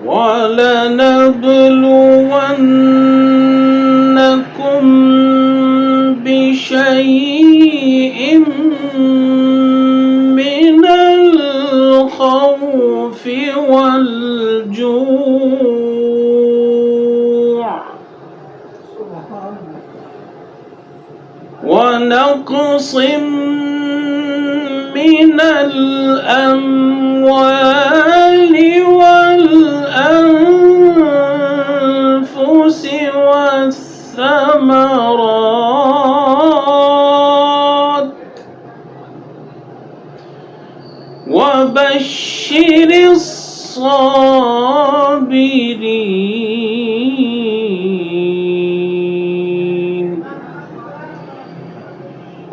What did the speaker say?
وَلَنَبْلُوَنَّكُمْ بِشَيْءٍ مِّنَ الْخَوْفِ وَالْجُوعِ وَنَقْصٍ مِّنَ الْأَمْوَالِ وَالْأَنفُسِ وَالثَّمَرَاتِ وَبَشِّرِ الصَّابِرِينَ।